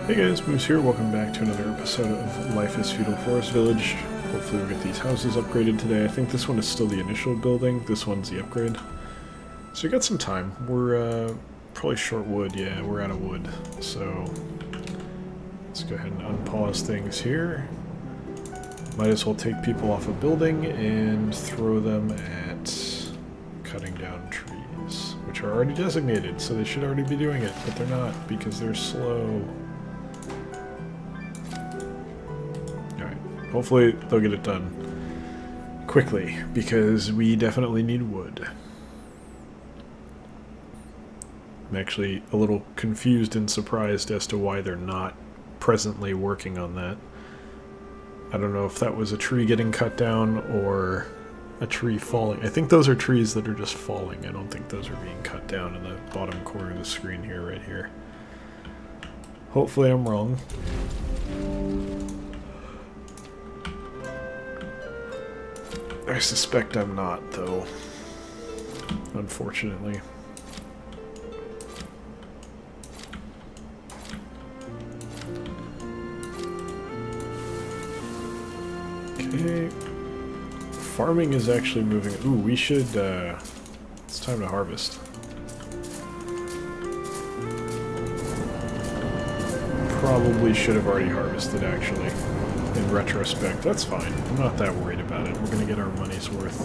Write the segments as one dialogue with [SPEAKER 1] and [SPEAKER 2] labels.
[SPEAKER 1] Hey guys, Moose here. Welcome back to another episode of Life is Feudal Forest Village. Hopefully we'll get these houses upgraded today. I think this one is still the initial building. This one's the upgrade. So we got some time. We're probably short wood. Yeah, we're out of wood. So let's go ahead and unpause things here. Might as well take people off a building and throw them at cutting down trees, which are already designated, so they should already be doing it, but they're not because they're slow. Hopefully they'll get it done quickly, because we definitely need wood. I'm actually a little confused and surprised as to why they're not presently working on that. I don't know if that was a tree getting cut down or a tree falling. I think those are trees that are just falling. I don't think those are being cut down in the bottom corner of the screen here, right here. Hopefully I'm wrong. I suspect I'm not, though, unfortunately. Okay. Farming is actually moving. Ooh, we should, it's time to harvest. Probably should have already harvested, actually. In retrospect, that's fine. I'm not that worried about it. We're going to get our money's worth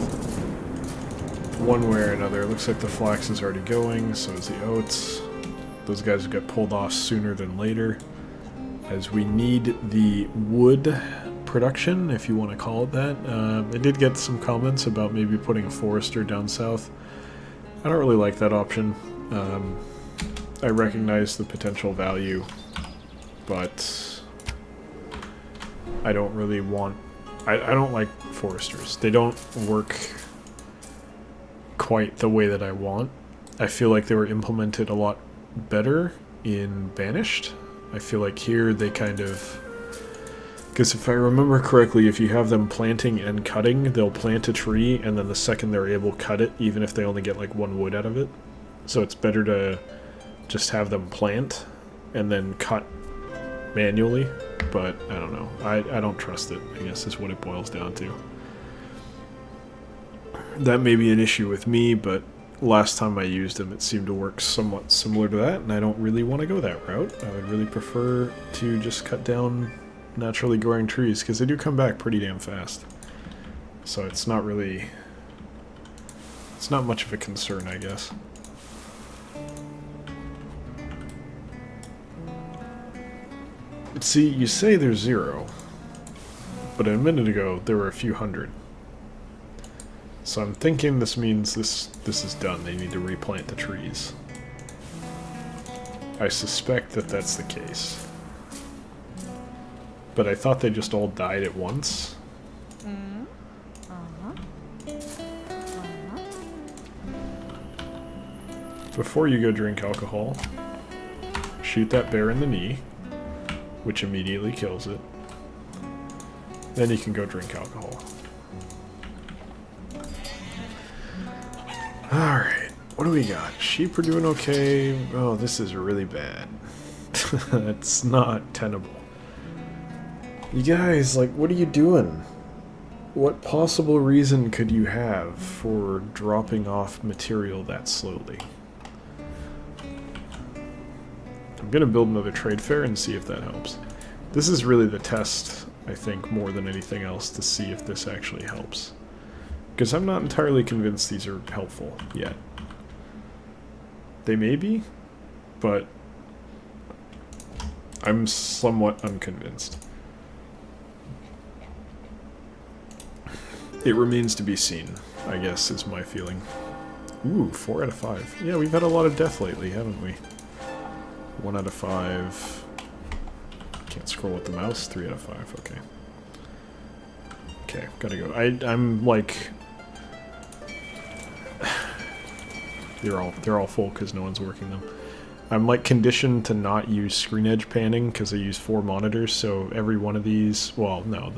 [SPEAKER 1] one way or another. It looks like the flax is already going, so is the oats. Those guys will get pulled off sooner than later, as we need the wood production, if you want to call it that. I did get some comments about maybe putting a forester down south. I don't really like that option. I recognize the potential value, but I don't really want... I don't like foresters. They don't work quite the way that I want. I feel like they were implemented a lot better in Banished. I feel like here they kind of... Because if I remember correctly, if you have them planting and cutting, they'll plant a tree, and then the second they're able, cut it, even if they only get like one wood out of it. So it's better to just have them plant and then cut manually. But I don't know. I don't trust it, I guess is what it boils down to. That may be an issue with me, but last time I used them it seemed to work somewhat similar to that, and I don't really want to go that route. I would really prefer to just cut down naturally growing trees, because they do come back pretty damn fast. So it's not really... it's not much of a concern, I guess. See, you say there's 0, but a minute ago there were a few hundred. So I'm thinking this means this is done. They need to replant the trees. I suspect that that's the case. But I thought they just all died at once. Before you go drink alcohol, shoot that bear in the knee, which immediately kills it. Then you can go drink alcohol. Alright, what do we got? Sheep are doing okay. Oh, this is really bad. It's not tenable. You guys, like, what are you doing? What possible reason could you have for dropping off material that slowly? I'm gonna build another trade fair and see if that helps. This is really the test, I think, more than anything else, to see if this actually helps. Because I'm not entirely convinced these are helpful yet. They may be, but I'm somewhat unconvinced. It remains to be seen, I guess, is my feeling. Ooh, 4 out of 5. Yeah, we've had a lot of death lately, haven't we? 1 out of 5. Can't scroll with the mouse. 3 out of 5. Okay. Okay, gotta go. I'm like... they're all full because no one's working them. I'm like conditioned to not use screen edge panning because I use 4 monitors, so every one of these... well, no,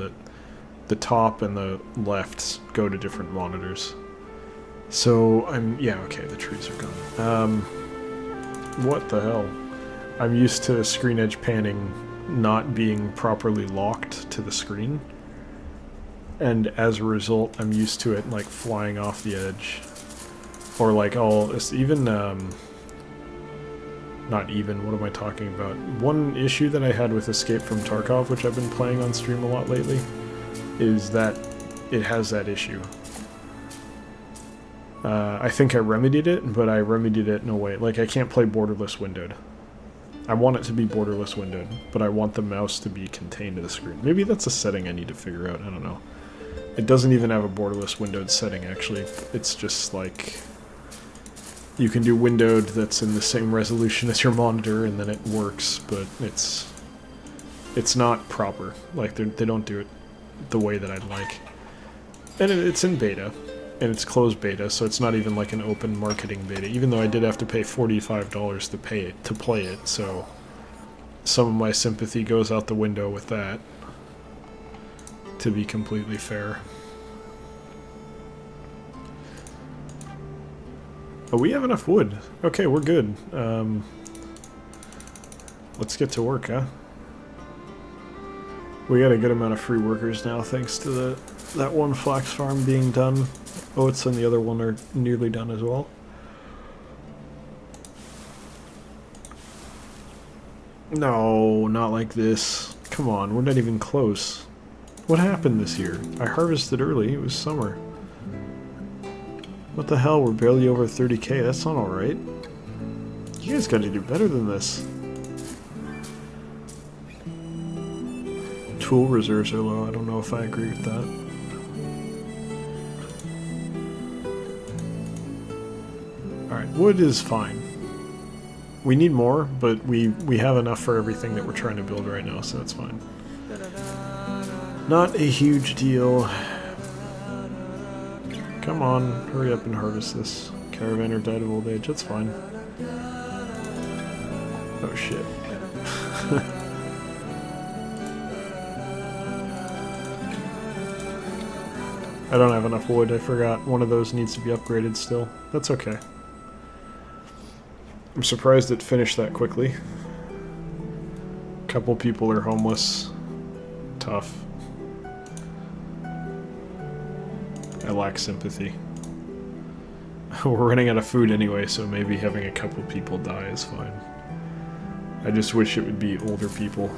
[SPEAKER 1] the top and the left go to different monitors. So I'm... yeah, okay, the trees are gone. What the hell? I'm used to screen edge panning not being properly locked to the screen. And as a result, I'm used to it like flying off the edge. Or like even, not even, what am I talking about? One issue that I had with Escape from Tarkov, which I've been playing on stream a lot lately, is that it has that issue. I think I remedied it, but I remedied it in a way, like I can't play borderless windowed. I want it to be borderless windowed, but I want the mouse to be contained to the screen. Maybe that's a setting I need to figure out, I don't know. It doesn't even have a borderless windowed setting, actually. It's just like... you can do windowed that's in the same resolution as your monitor, and then it works, but it's not proper. Like, they don't do it the way that I'd like. And it's in beta, and it's closed beta, so it's not even like an open marketing beta, even though I did have to pay $45 to play it, so some of my sympathy goes out the window with that, to be completely fair. Oh, we have enough wood. Okay, we're good. Let's get to work, huh? We got a good amount of free workers now, thanks to that one flax farm being done. Oats and the other one are nearly done as well. No, not like this. Come on, we're not even close. What happened this year? I harvested early, it was summer. What the hell, we're barely over 30k, that's not alright. You guys gotta do better than this. Tool reserves are low, I don't know if I agree with that. Alright, wood is fine. We need more, but we have enough for everything that we're trying to build right now, so that's fine. Not a huge deal. Come on, hurry up and harvest this. Caravaner died of old age, that's fine. Oh shit. I don't have enough wood, I forgot. One of those needs to be upgraded still. That's okay. I'm surprised it finished that quickly. A couple people are homeless. Tough. I lack sympathy. We're running out of food anyway, so maybe having a couple people die is fine. I just wish it would be older people.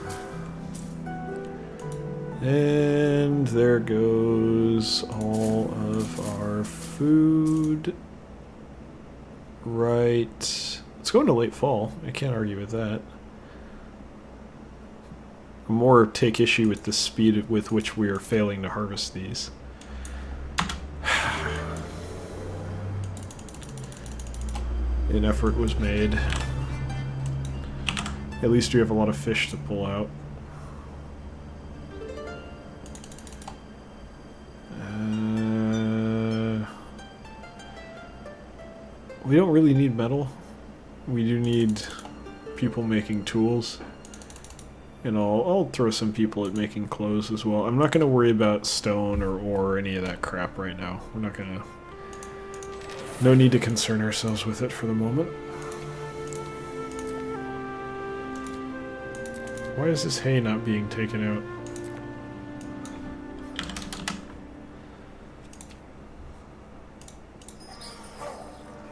[SPEAKER 1] And there goes all of our food. Right. It's going to late fall. I can't argue with that. More take issue with the speed with which we are failing to harvest these. An effort was made. At least we have a lot of fish to pull out. We don't really need metal. We do need people making tools. And I'll throw some people at making clothes as well. I'm not going to worry about stone or ore or any of that crap right now. We're not going to... No need to concern ourselves with it for the moment. Why is this hay not being taken out?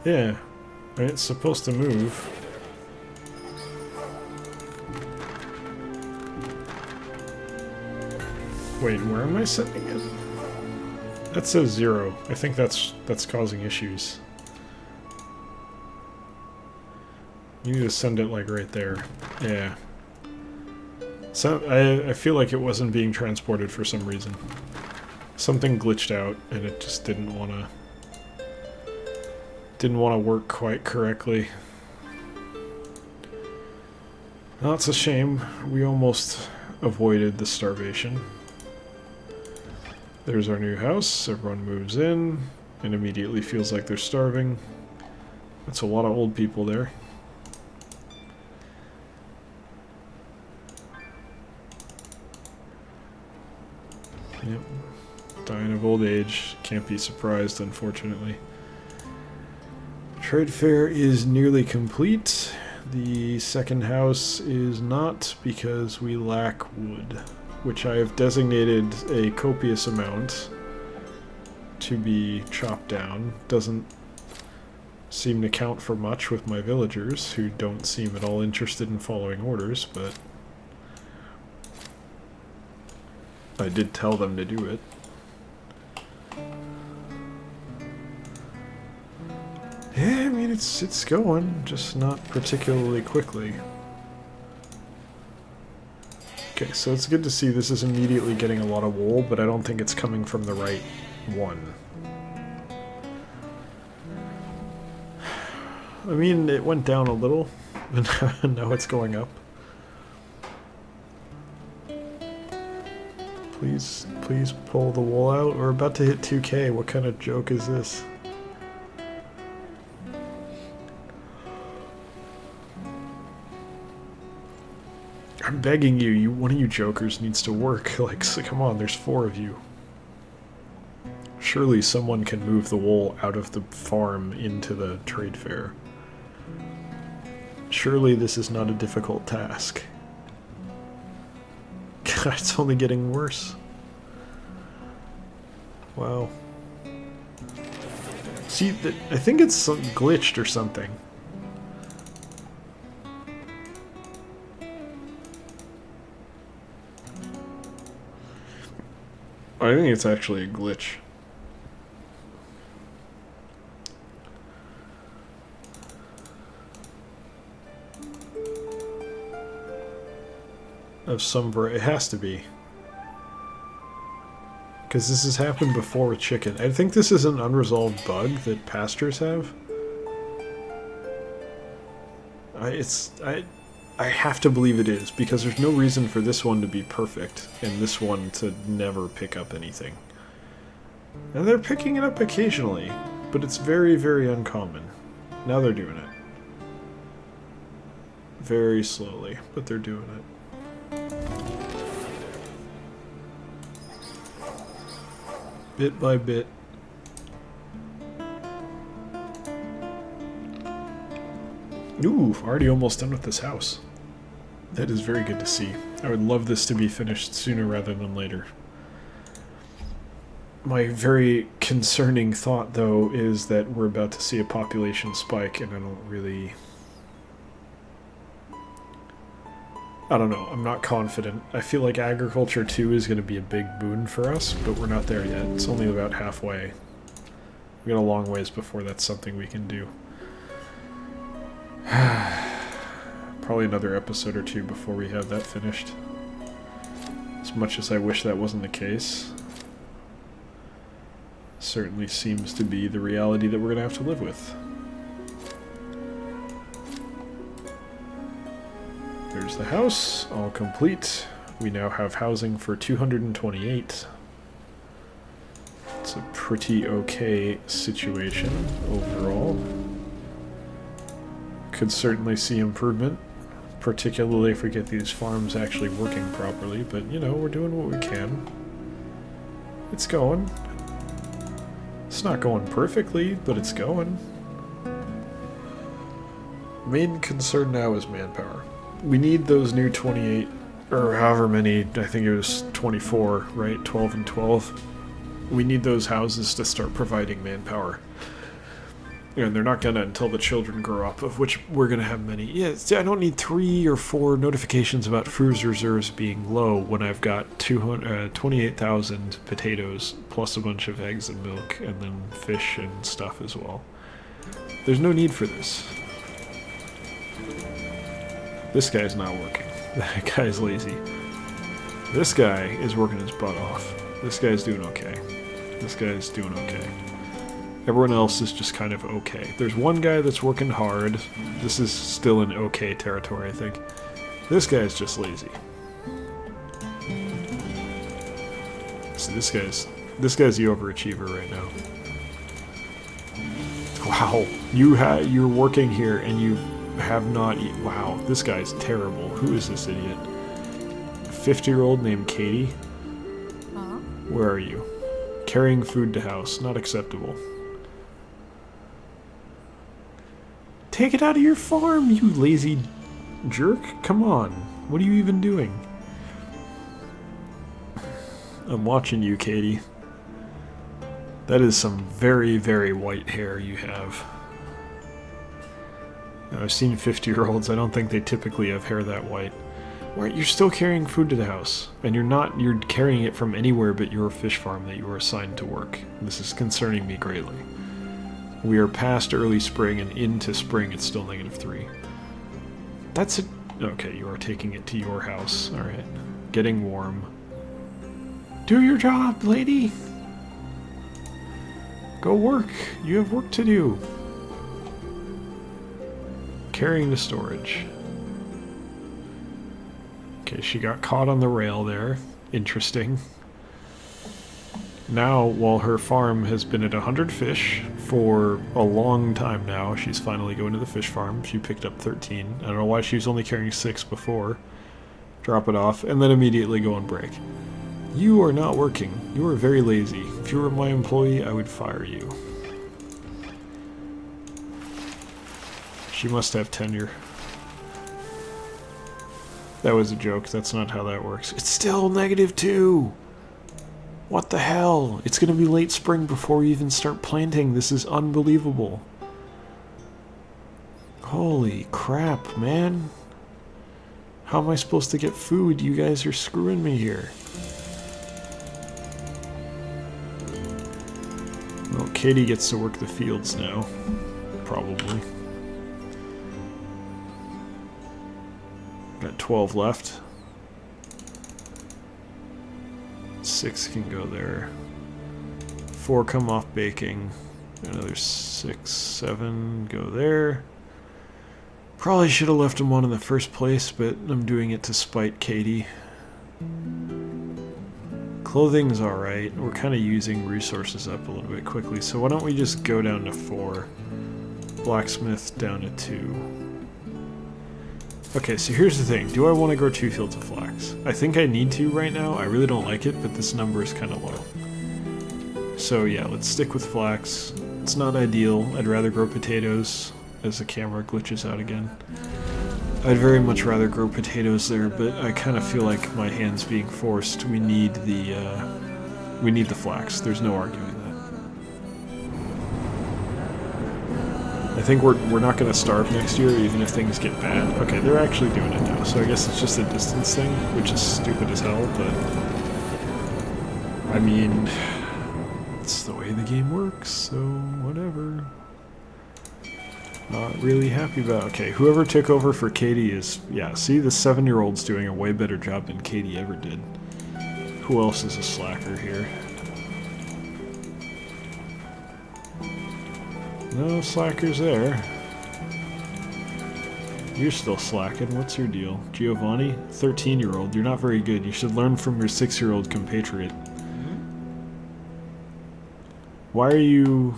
[SPEAKER 1] Yeah, right, it's supposed to move. Wait, where am I setting it? That says 0. I think that's causing issues. You need to send it like right there. Yeah. So I feel like it wasn't being transported for some reason. Something glitched out and it just didn't want to work quite correctly. Well, that's a shame. We almost avoided the starvation. There's our new house. Everyone moves in and immediately feels like they're starving. That's a lot of old people there. Yep. Dying of old age. Can't be surprised, unfortunately. Trade fair is nearly complete. The second house is not because we lack wood, which I have designated a copious amount to be chopped down. Doesn't seem to count for much with my villagers, who don't seem at all interested in following orders, but I did tell them to do it. Yeah, I mean, it's going, just not particularly quickly. Okay, so it's good to see this is immediately getting a lot of wool, but I don't think it's coming from the right one. I mean, it went down a little, and now it's going up. Please pull the wool out. We're about to hit 2K. What kind of joke is this? I'm begging you, one of you jokers needs to work. Like, so come on, there's 4 of you. Surely someone can move the wool out of the farm into the trade fair. Surely this is not a difficult task. God, it's only getting worse. Wow. See, I think it's glitched or something. I think it's actually a glitch. Of some variety. It has to be. Because this has happened before with chicken. I think this is an unresolved bug that pastures have. I have to believe it is, because there's no reason for this one to be perfect and this one to never pick up anything. And they're picking it up occasionally, but it's very, very uncommon. Now they're doing it. Very slowly, but they're doing it. Bit by bit. Ooh, already almost done with this house. That is very good to see. I would love this to be finished sooner rather than later. My very concerning thought, though, is that we're about to see a population spike, and I don't know, I'm not confident. I feel like Agriculture 2 is going to be a big boon for us, but we're not there yet. It's only about halfway. We've got a long ways before that's something we can do. Probably another episode or 2 before we have that finished. As much as I wish that wasn't the case. Certainly seems to be the reality that we're going to have to live with. There's the house, all complete. We now have housing for 228. It's a pretty okay situation overall. Could certainly see improvement, particularly if we get these farms actually working properly, but you know, we're doing what we can. It's going. It's not going perfectly, but it's going. Main concern now is manpower. We need those new 28, or however many, I think it was 24, right? 12 and 12. We need those houses to start providing manpower. And they're not gonna until the children grow up, of which we're gonna have many. Yeah, see, I don't need 3 or 4 notifications about food reserves being low when I've got 28,000 potatoes, plus a bunch of eggs and milk, and then fish and stuff as well. There's no need for this. This guy's not working. That guy's lazy. This guy is working his butt off. This guy's doing okay. This guy's doing okay. Everyone else is just kind of okay. There's one guy that's working hard. This is still in okay territory, I think. This guy's just lazy. So this guy's the overachiever right now. Wow, you're working here and you have not wow, this guy's terrible. Who is this idiot? A 50-year-old named Katie? Where are you? Carrying food to house, not acceptable. Take it out of your farm, you lazy jerk. Come on. What are you even doing? I'm watching you, Katie. That is some very, very white hair you have. Now, I've seen 50-year-olds. I don't think they typically have hair that white. Right, you're still carrying food to the house, and you're carrying it from anywhere but your fish farm that you were assigned to work. This is concerning me greatly. We are past early spring, and into spring it's still -3. That's it. Okay, you are taking it to your house. Alright. Getting warm. Do your job, lady! Go work! You have work to do! Carrying to storage. Okay, she got caught on the rail there. Interesting. Now, while her farm has been at 100 fish for a long time now, she's finally going to the fish farm. She picked up 13. I don't know why she was only carrying 6 before. Drop it off, and then immediately go on break. You are not working. You are very lazy. If you were my employee, I would fire you. She must have tenure. That was a joke. That's not how that works. It's still -2! What the hell? It's gonna be late spring before we even start planting. This is unbelievable. Holy crap, man. How am I supposed to get food? You guys are screwing me here. Well, Katie gets to work the fields now. Probably. Got 12 left. 6 can go there. 4 come off baking. Another 6, 7 go there. Probably should have left them on in the first place, but I'm doing it to spite Katie. Clothing's alright. We're kind of using resources up a little bit quickly, so why don't we just go down to 4. Blacksmith down to 2. Okay, so here's the thing. Do I want to grow 2 fields of flax? I think I need to right now. I really don't like it, but this number is kind of low. So yeah, let's stick with flax. It's not ideal. I'd rather grow potatoes as the camera glitches out again. I'd very much rather grow potatoes there, but I kind of feel like my hand's being forced. We need the flax. There's no arguing that. I think we're not going to starve next year, even if things get bad. Okay, they're actually doing it now, so I guess it's just a distance thing, which is stupid as hell, but... I mean... it's the way the game works, so whatever. Not really happy about... Okay, whoever took over for Katie is... Yeah, see, the 7-year-old's doing a way better job than Katie ever did. Who else is a slacker here? No slackers there. You're still slacking. What's your deal? Giovanni? 13-year-old. You're not very good. You should learn from your 6-year-old compatriot. Why are you...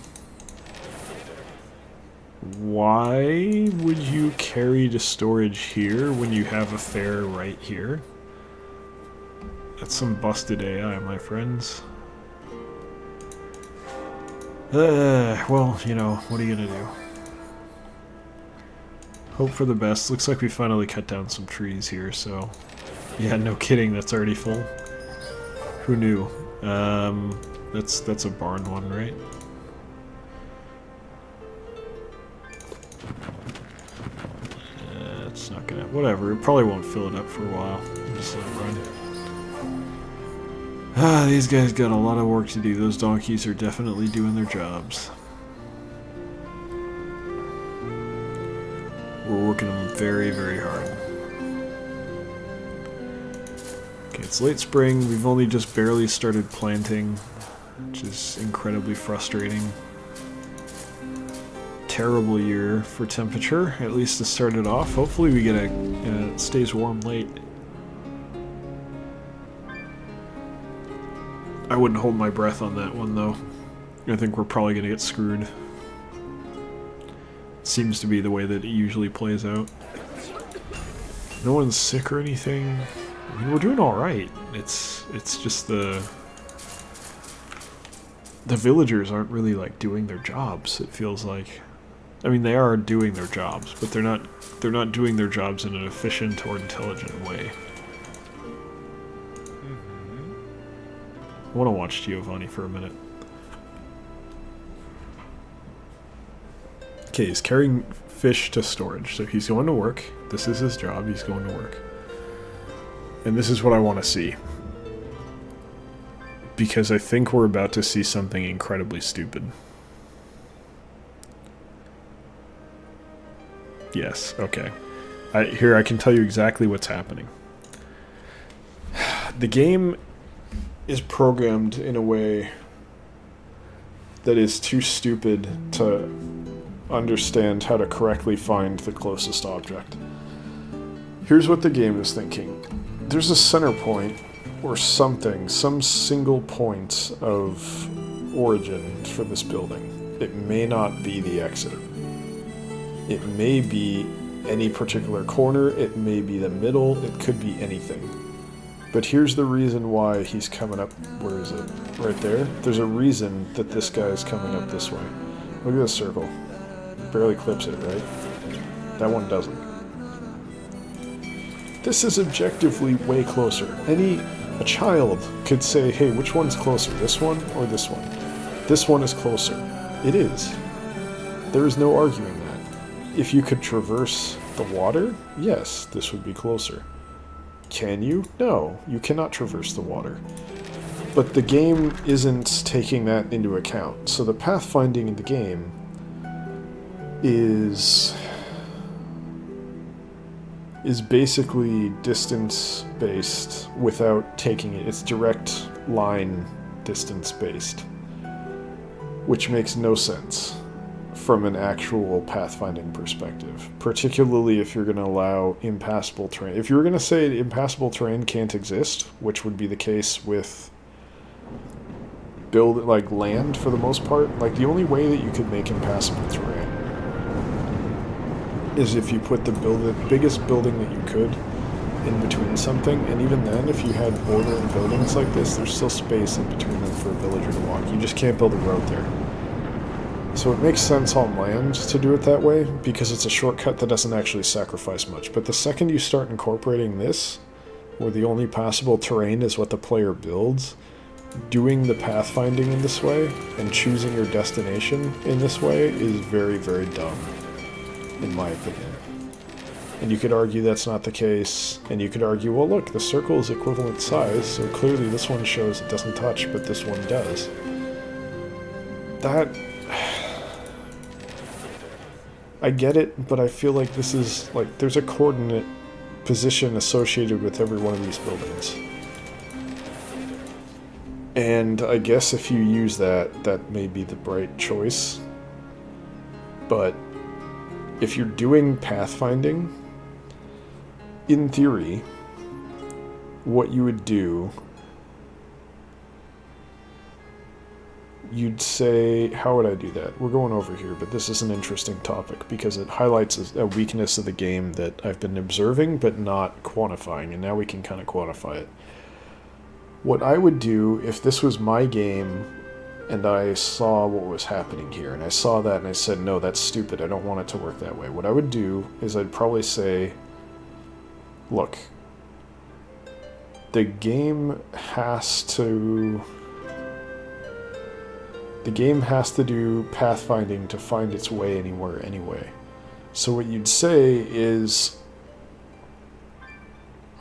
[SPEAKER 1] Why would you carry to storage here when you have a fair right here? That's some busted AI, my friends. Well, you know, what are you gonna do? Hope for the best. Looks like we finally cut down some trees here, so... Yeah, no kidding, that's already full. Who knew? That's a barn one, right? It's not gonna... Whatever, it probably won't fill it up for a while. Just let it run. Ah, these guys got a lot of work to do. Those donkeys are definitely doing their jobs. We're working them very, very hard. Okay, it's late spring. We've only just barely started planting, which is incredibly frustrating. Terrible year for temperature, at least to start it off. Hopefully we get it stays warm late. I wouldn't hold my breath on that one, though. I think we're probably going to get screwed. Seems to be the way that it usually plays out. No one's sick or anything. I mean, we're doing alright. It's just the villagers aren't really, like, doing their jobs, it feels like. I mean, they are doing their jobs, but they're not doing their jobs in an efficient or intelligent way. I want to watch Giovanni for a minute. Okay, he's carrying fish to storage, so he's going to work. This is his job, he's going to work. And this is what I want to see. Because I think we're about to see something incredibly stupid. Yes, okay. Here, I can tell you exactly what's happening. The game is programmed in a way that is too stupid to understand how to correctly find the closest object. Here's what the game is thinking. There's a center point or something, some single point of origin for this building. It may not be the exit. It may be any particular corner, it may be the middle, it could be anything. But here's the reason why he's coming up. Where is it? Right there? There's a reason that this guy is coming up this way. Look at this circle. Barely clips it, right? That one doesn't. This is objectively way closer. A child could say, hey, which one's closer, this one or this one? This one is closer. It is. There is no arguing that. If you could traverse the water, yes, this would be closer. Can you? No, you cannot traverse the water. But the game isn't taking that into account. So the pathfinding in the game is basically distance-based without taking it. It's direct line distance-based, which makes no sense from an actual pathfinding perspective, particularly if you're going to allow impassable terrain. If you were going to say impassable terrain can't exist, which would be the case with like land for the most part, like the only way that you could make impassable terrain is if you put the biggest building that you could in between something, and even then, if you had bordering buildings like this, there's still space in between them for a villager to walk. You just can't build a road there. So it makes sense on land to do it that way, because it's a shortcut that doesn't actually sacrifice much. But the second you start incorporating this, where the only passable terrain is what the player builds, doing the pathfinding in this way, and choosing your destination in this way is very, very dumb, in my opinion. And you could argue that's not the case, and you could argue, well look, the circle is equivalent size, so clearly this one shows it doesn't touch, but this one does. That... I get it, but I feel like this is, like, there's a coordinate position associated with every one of these buildings. And I guess if you use that, that may be the right choice. But if you're doing pathfinding, in theory, what you would do, you'd say, how would I do that? We're going over here, but this is an interesting topic because it highlights a weakness of the game that I've been observing but not quantifying, and now we can kind of quantify it. What I would do if this was my game and I saw what was happening here, and I saw that and I said, no, that's stupid, I don't want it to work that way. What I would do is I'd probably say, look, the game has to do pathfinding to find its way anywhere anyway. So what you'd say is,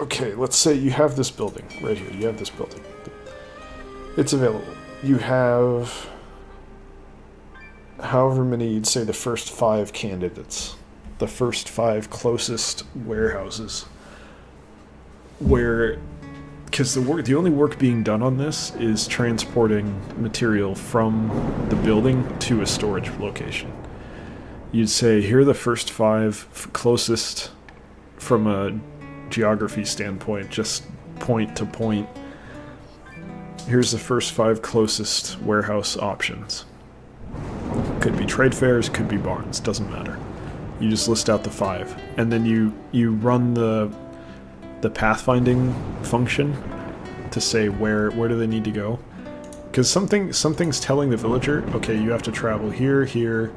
[SPEAKER 1] okay, let's say you have this building right here. You have this building. It's available. You have however many, you'd say the first 5 candidates. The first 5 closest warehouses. Where... because the only work being done on this is transporting material from the building to a storage location. You'd say, here are the first 5 closest from a geography standpoint, just point to point. Here's the first 5 closest warehouse options. Could be trade fairs, could be barns, doesn't matter. You just list out the 5, and then you run the pathfinding function to say where do they need to go, because something's telling the villager, okay, you have to travel here, here,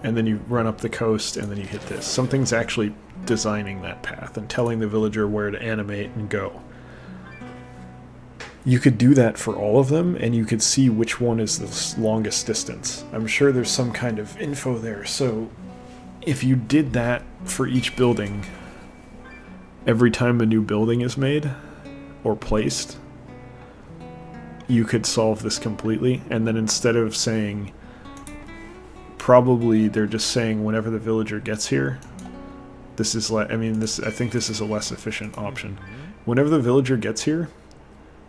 [SPEAKER 1] and then you run up the coast, and then you hit this. Something's actually designing that path and telling the villager where to animate and go. You could do that for all of them, and you could see which one is the longest distance. I'm sure there's some kind of info there, so if you did that for each building, every time a new building is made or placed, you could solve this completely. And then instead of saying, probably they're just saying whenever the villager gets here, this is I think this is a less efficient option. Whenever the villager gets here,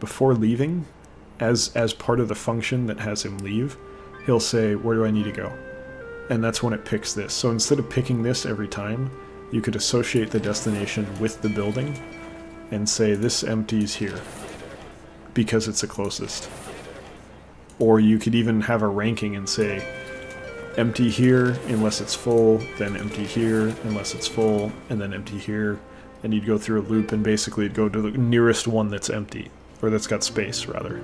[SPEAKER 1] before leaving, as part of the function that has him leave, he'll say, where do I need to go? And that's when it picks this. So instead of picking this every time, you could associate the destination with the building and say this empties here because it's the closest. Or you could even have a ranking and say empty here unless it's full, then empty here unless it's full, and then empty here. And you'd go through a loop, and basically it'd go to the nearest one that's empty. Or that's got space, rather.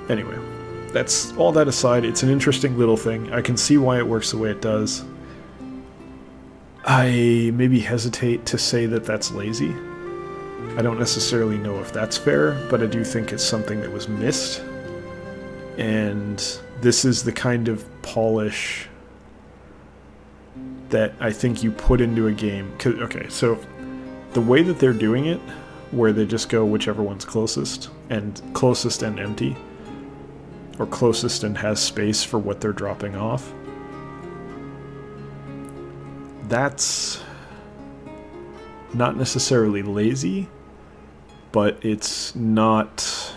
[SPEAKER 1] Anyway, that's all that aside. It's an interesting little thing. I can see why it works the way it does. I maybe hesitate to say that that's lazy. I don't necessarily know if that's fair, but I do think it's something that was missed. And this is the kind of polish that I think you put into a game. Okay, so the way that they're doing it, where they just go whichever one's closest and empty, or closest and has space for what they're dropping off, that's not necessarily lazy, but it's not...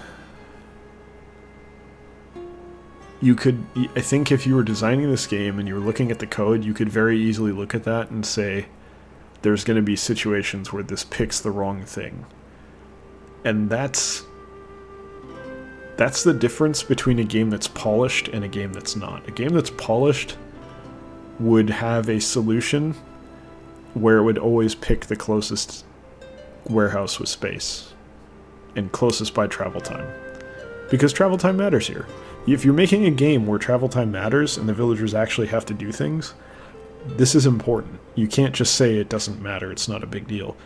[SPEAKER 1] I think if you were designing this game and you were looking at the code, you could very easily look at that and say, there's going to be situations where this picks the wrong thing. And that's the difference between a game that's polished and a game that's not. A game that's polished would have a solution where it would always pick the closest warehouse with space and closest by travel time. Because travel time matters here. If you're making a game where travel time matters and the villagers actually have to do things, this is important. You can't just say it doesn't matter, it's not a big deal.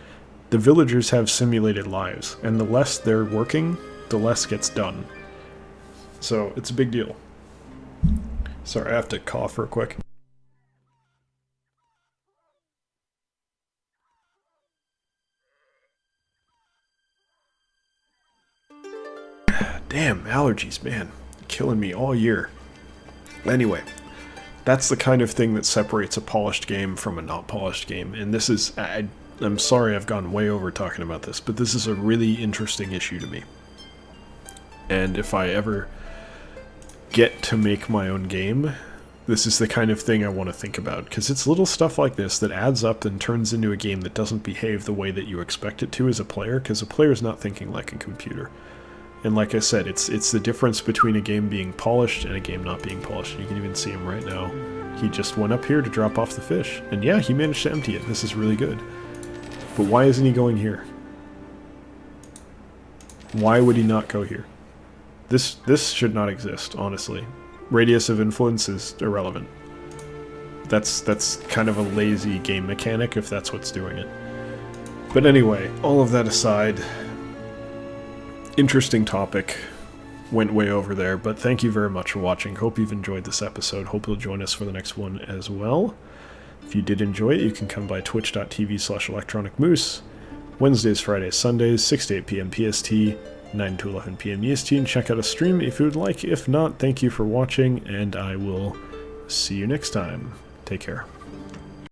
[SPEAKER 1] The villagers have simulated lives, and the less they're working, the less gets done. So, it's a big deal. Sorry, I have to cough real quick. Damn, allergies, man. Killing me all year. Anyway, that's the kind of thing that separates a polished game from a not polished game. And this is... I'm sorry I've gone way over talking about this, but this is a really interesting issue to me. And if I ever get to make my own game, this is the kind of thing I want to think about. Because it's little stuff like this that adds up and turns into a game that doesn't behave the way that you expect it to as a player, because a player is not thinking like a computer. And like I said, it's the difference between a game being polished and a game not being polished. You can even see him right now. He just went up here to drop off the fish. And yeah, he managed to empty it. This is really good. But why isn't he going here? Why would he not go here? This should not exist, honestly. Radius of influence is irrelevant. That's kind of a lazy game mechanic if that's what's doing it. But anyway, all of that aside, interesting topic. Went way over there, but thank you very much for watching. Hope you've enjoyed this episode. Hope you'll join us for the next one as well. If you did enjoy it, you can come by twitch.tv/electronicmoose, Wednesdays, Fridays, Sundays, 6 to 8 p.m. PST, 9 to 11 p.m. EST, and check out a stream if you would like. If not, thank you for watching, and I will see you next time. Take care.